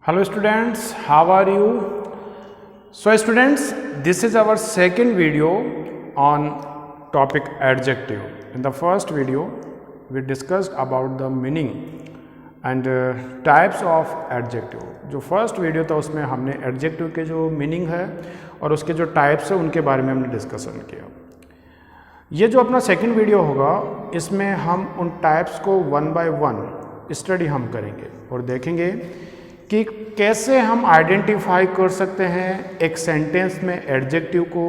Hello students, how are you? So students, this is our second video on topic adjective. In the first video, we discussed about the meaning and types of adjective. जो first video था उसमें हमने adjective के जो meaning है और उसके जो टाइप्स है उनके बारे में हमने डिस्कशन किया। ये जो अपना सेकंड वीडियो होगा इसमें हम उन टाइप्स को वन बाय वन स्टडी हम करेंगे और देखेंगे कि कैसे हम आइडेंटिफाई कर सकते हैं एक सेंटेंस में एडजेक्टिव को,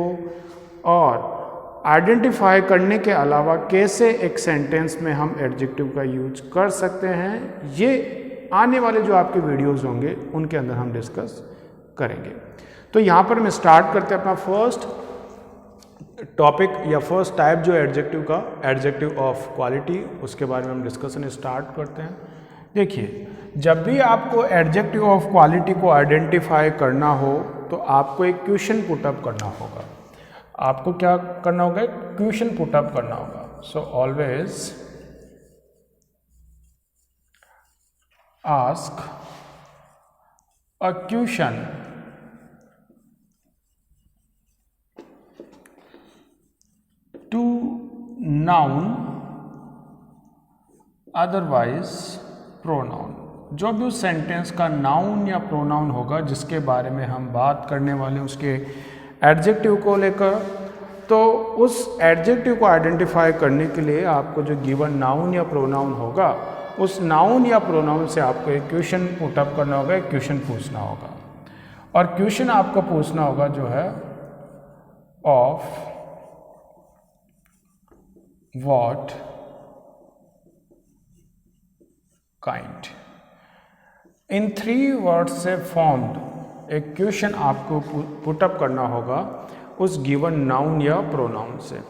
और आइडेंटिफाई करने के अलावा कैसे एक सेंटेंस में हम एडजेक्टिव का यूज कर सकते हैं। ये आने वाले जो आपके वीडियोस होंगे उनके अंदर हम डिस्कस करेंगे। तो यहाँ पर हम स्टार्ट करते हैं अपना फर्स्ट टॉपिक या फर्स्ट टाइप जो एडजेक्टिव का, एडजेक्टिव ऑफ क्वालिटी, उसके बारे में हम डिस्कशन स्टार्ट करते हैं। देखिए, जब भी आपको एडजेक्टिव ऑफ क्वालिटी को आइडेंटिफाई करना हो तो आपको एक क्वेश्चन पुटअप करना होगा। आपको क्या करना होगा? क्वेश्चन पुटअप करना होगा। So always ask a question to noun otherwise pronoun. जो भी उस सेंटेंस का नाउन या प्रोनाउन होगा जिसके बारे में हम बात करने वाले हैं उसके एडजेक्टिव को लेकर, तो उस एडजेक्टिव को आइडेंटिफाई करने के लिए आपको जो गिवन नाउन या प्रोनाउन होगा उस नाउन या प्रोनाउन से आपको एक क्वेश्चन पुटअप करना होगा, एक क्वेश्चन पूछना होगा। और क्वेश्चन आपको पूछना होगा जो है of what kind. In 3 words से फॉर्म्ड एक क्वेश्चन आपको पुटअप करना होगा उस गिवन नाउन या प्रोनाउन से।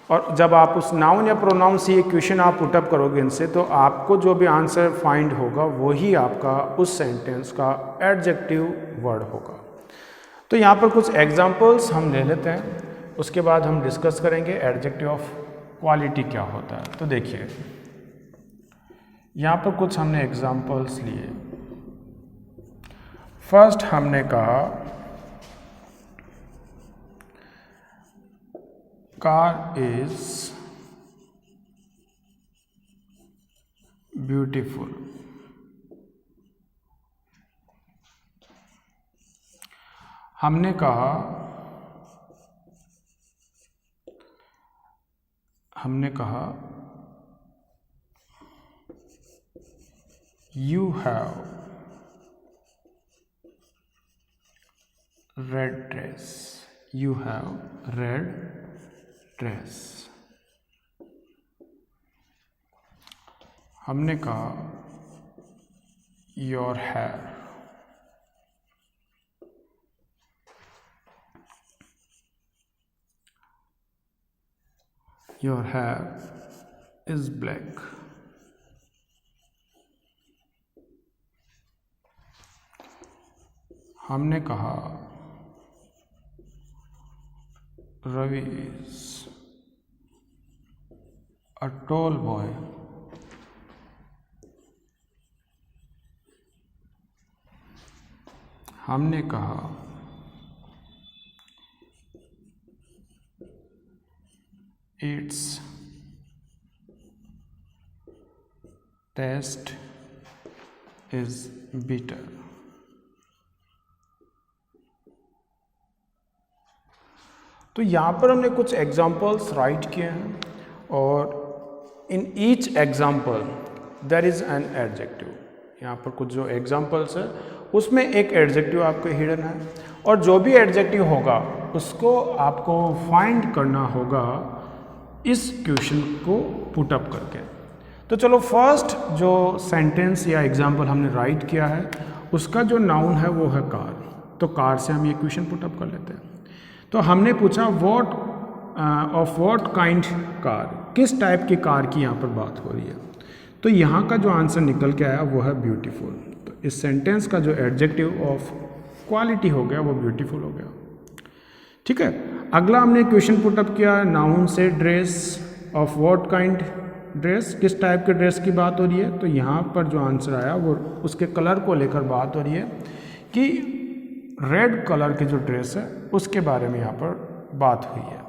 और जब आप उस नाउन या प्रोनाउन से ये क्वेश्चन आप पुटअप करोगे इनसे, तो आपको जो भी आंसर फाइंड होगा वही आपका उस सेंटेंस का एडजेक्टिव वर्ड होगा। तो यहाँ पर कुछ एग्जांपल्स हम ले लेते हैं, उसके बाद हम डिस्कस करेंगे एडजेक्टिव ऑफ क्वालिटी क्या होता है। तो देखिए, यहाँ पर कुछ हमने एग्जांपल्स लिए। फर्स्ट हमने कहा कार इज ब्यूटीफुल। हमने कहा You have red dress. You have red dress. हमने कहा your hair. Your hair is black. हमने कहा Ravi is a tall boy. हमने कहा इट्स टेस्ट इज बिटर। तो यहाँ पर हमने कुछ एग्जाम्पल्स राइट किए हैं और in each example there is an adjective. यहाँ पर कुछ जो एग्जाम्पल्स है उसमें एक एडजेक्टिव आपको हिडन है, और जो भी एडजेक्टिव होगा उसको आपको फाइंड करना होगा इस क्वेश्चन को पुटअप करके। तो चलो, फर्स्ट जो सेंटेंस या एग्जाम्पल हमने राइट किया है उसका जो नाउन है वो है कार। तो कार से हम ये क्वेश्चन पुटअप कर लेते हैं। तो हमने पूछा what of what kind car, किस टाइप की कार की यहाँ पर बात हो रही है। तो यहाँ का जो आंसर निकल के आया वो है ब्यूटीफुल। तो इस सेंटेंस का जो एडजेक्टिव ऑफ क्वालिटी हो गया वो ब्यूटीफुल हो गया। ठीक है, अगला हमने क्वेश्चन पुटअप किया नाउन से dress of what kind, dress, किस टाइप के ड्रेस की बात हो रही है, तो यहाँ पर जो आंसर आया वो उसके कलर को लेकर बात हो रही है कि रेड कलर की जो ड्रेस है उसके बारे में यहाँ पर बात हुई है।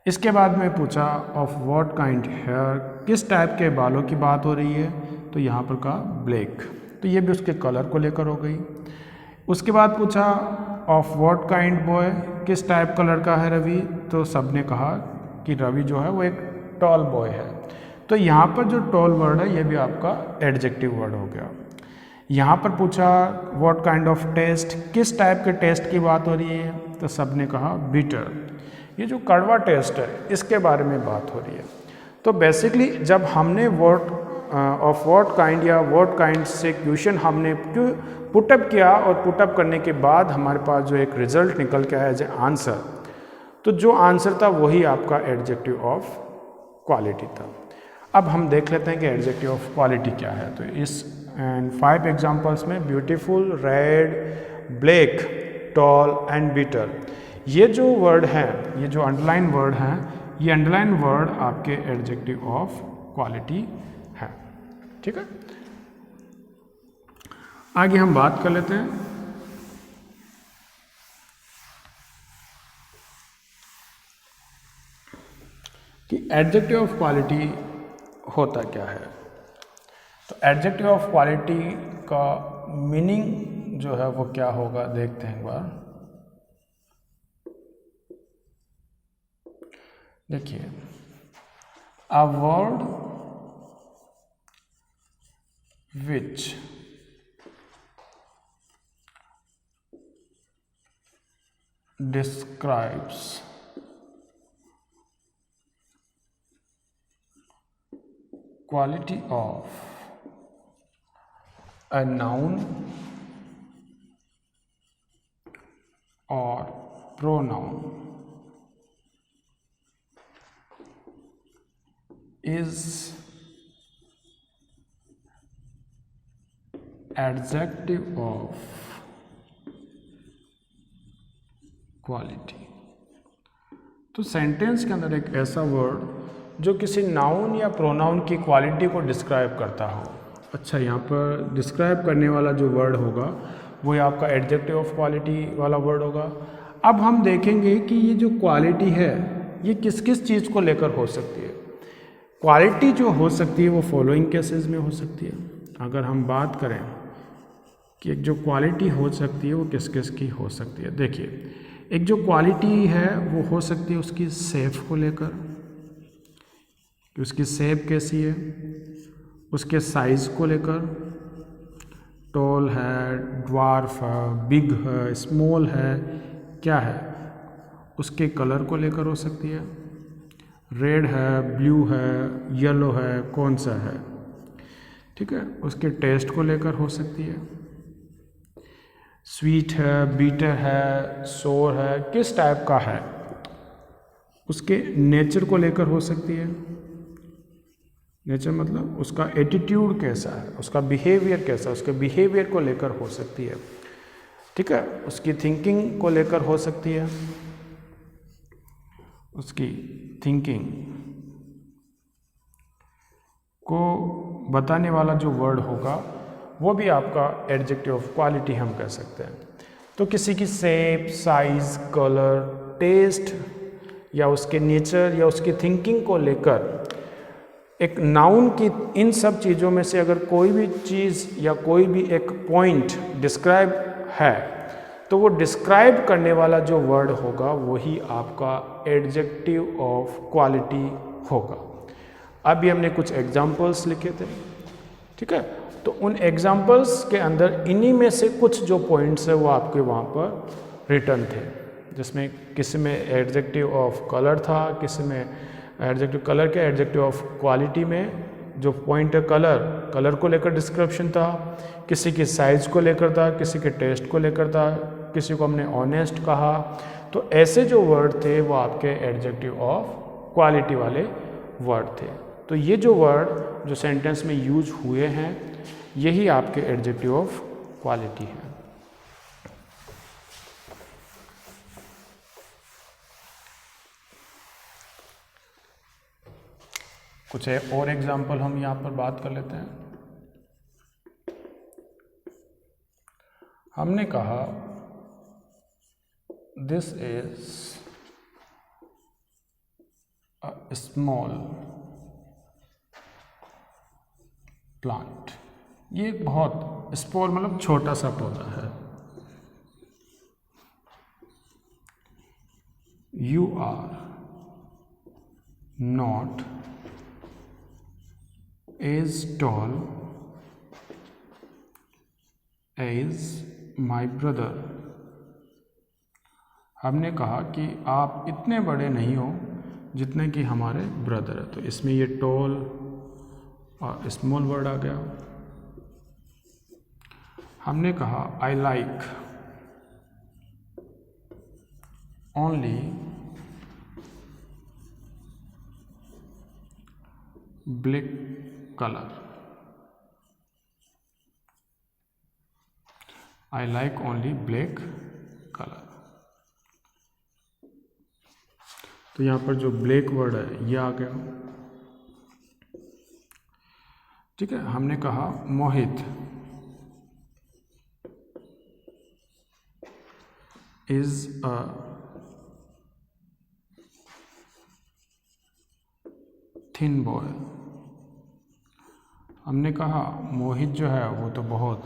इसके बाद में पूछा ऑफ व्हाट काइंड हेयर, किस टाइप के बालों की बात हो रही है, तो यहाँ पर कहा ब्लैक, तो ये भी उसके कलर को लेकर हो गई। उसके बाद पूछा ऑफ व्हाट काइंड बॉय, किस टाइप का लड़का है रवि, तो सब ने कहा कि रवि जो है वो एक टॉल बॉय है। तो यहाँ पर जो टॉल वर्ड है ये भी आपका एडजेक्टिव वर्ड हो गया। यहाँ पर पूछा व्हाट काइंड ऑफ टेस्ट, किस टाइप के टेस्ट की बात हो रही है, तो सब ने कहा बिटर, ये जो कड़वा टेस्ट है इसके बारे में बात हो रही है। तो बेसिकली जब हमने वर्ड ऑफ व्हाट काइंड या व्हाट काइंड से क्वेश्चन हमने पुटअप किया और पुटअप करने के बाद हमारे पास जो एक रिजल्ट निकल के आया एज ए आंसर, तो जो आंसर था वही आपका एडजेक्टिव ऑफ क्वालिटी था। अब हम देख लेते हैं कि एडजेक्टिव ऑफ क्वालिटी क्या है। तो इस 5 एग्जांपल्स में beautiful, red, black, tall and bitter, ये जो वर्ड हैं, ये जो अंडरलाइन वर्ड हैं, ये अंडरलाइन वर्ड आपके एडजेक्टिव ऑफ क्वालिटी है। ठीक है, आगे हम बात कर लेते हैं कि एडजेक्टिव ऑफ क्वालिटी होता क्या है। तो एडजेक्टिव ऑफ क्वालिटी का मीनिंग जो है वो क्या होगा देखते हैं एक बार। देखिए, a word which describes quality of a noun or pronoun is adjective of quality. तो सेंटेंस के अंदर एक ऐसा वर्ड जो किसी नाउन या प्रोनाउन की क्वालिटी को डिस्क्राइब करता हो। अच्छा, यहाँ पर डिस्क्राइब करने वाला जो वर्ड होगा वो आपका एडजेक्टिव ऑफ क्वालिटी वाला वर्ड होगा। अब हम देखेंगे कि ये जो क्वालिटी है ये किस किस चीज़ को लेकर हो सकती है। क्वालिटी जो हो सकती है वो फॉलोइंग केसेस में हो सकती है। अगर हम बात करें कि एक जो क्वालिटी हो सकती है वो किस किस की हो सकती है, देखिए, एक जो क्वालिटी है वो हो सकती है उसकी शेप को लेकर, कि उसकी शेप कैसी है, उसके साइज़ को लेकर, टॉल है, ड्वार्फ है, बिग है, स्मॉल है, क्या है, उसके कलर को लेकर हो सकती है, रेड है, ब्लू है, येलो है, कौन सा है, ठीक है, उसके टेस्ट को लेकर हो सकती है, स्वीट है, बीटर है, सोर है, किस टाइप का है, उसके नेचर को लेकर हो सकती है। नेचर मतलब उसका एटीट्यूड कैसा है, उसका बिहेवियर कैसा है, उसके बिहेवियर को लेकर हो सकती है, ठीक है, उसकी थिंकिंग को लेकर हो सकती है, उसकी थिंकिंग को बताने वाला जो वर्ड होगा वो भी आपका एडजेक्टिव ऑफ क्वालिटी हम कह सकते हैं। तो किसी की शेप, साइज, कलर, टेस्ट या उसके नेचर या उसकी थिंकिंग को लेकर एक नाउन की इन सब चीज़ों में से अगर कोई भी चीज़ या कोई भी एक पॉइंट डिस्क्राइब है तो वो डिस्क्राइब करने वाला जो वर्ड होगा वही आपका एडजेक्टिव ऑफ क्वालिटी होगा। अभी हमने कुछ एग्जाम्पल्स लिखे थे, ठीक है, तो उन एग्जाम्पल्स के अंदर इन्हीं में से कुछ जो पॉइंट्स है वो आपके वहाँ पर रिटर्न थे, जिसमें किसी में एडजेक्टिव ऑफ कलर था, किसी में एडजेक्टिव कलर के एडजेक्टिव ऑफ क्वालिटी में जो पॉइंट है कलर को लेकर डिस्क्रिप्शन था, किसी की साइज़ को लेकर था, किसी के टेस्ट को लेकर था, किसी को हमने ऑनेस्ट कहा। तो ऐसे जो वर्ड थे वो आपके एडजेक्टिव ऑफ क्वालिटी वाले वर्ड थे। तो ये जो वर्ड जो सेंटेंस में यूज हुए हैं यही आपके एडजेक्टिव ऑफ क्वालिटी है। कुछ और एग्जाम्पल हम यहाँ पर बात कर लेते हैं। हमने कहा this is a small plant. ये बहुत स्मॉल मतलब छोटा सा पौधा है। You are not as tall as my brother. हमने कहा कि आप इतने बड़े नहीं हो जितने कि हमारे ब्रदर है। तो इसमें ये टॉल और स्मॉल वर्ड आ गया। हमने कहा I like only black colour. I like only black colour. तो यहाँ पर जो ब्लैक वर्ड है ये आ गया। ठीक है। हमने कहा मोहित इज अ थिन बॉय। हमने कहा मोहित जो है वो तो बहुत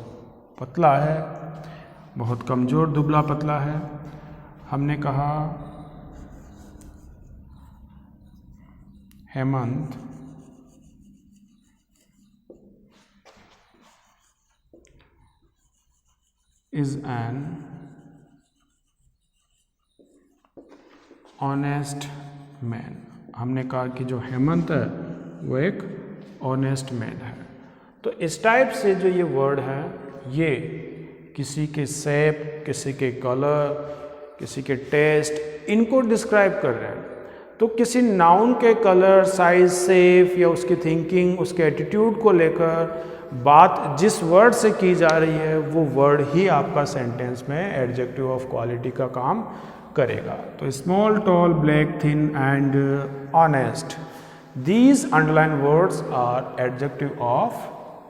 पतला है, बहुत कमज़ोर दुबला पतला है। हमने कहा Hemant is an honest man. हमने कहा कि जो हेमंत है वो एक ऑनेस्ट मैन है। तो इस टाइप से जो ये वर्ड है ये किसी के शेप, किसी के कलर, किसी के टेस्ट, इनको डिस्क्राइब कर रहे हैं। तो किसी नाउन के कलर, साइज, शेप या उसकी थिंकिंग, उसके एटीट्यूड को लेकर बात जिस वर्ड से की जा रही है वो वर्ड ही आपका सेंटेंस में एडजेक्टिव ऑफ क्वालिटी का काम करेगा। तो small, tall, black, thin and honest, these underlined words are adjective of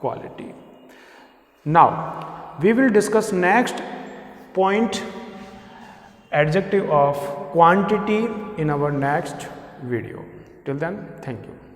quality. Now we will discuss next point, adjective of quantity, in our next video. Till then, thank you.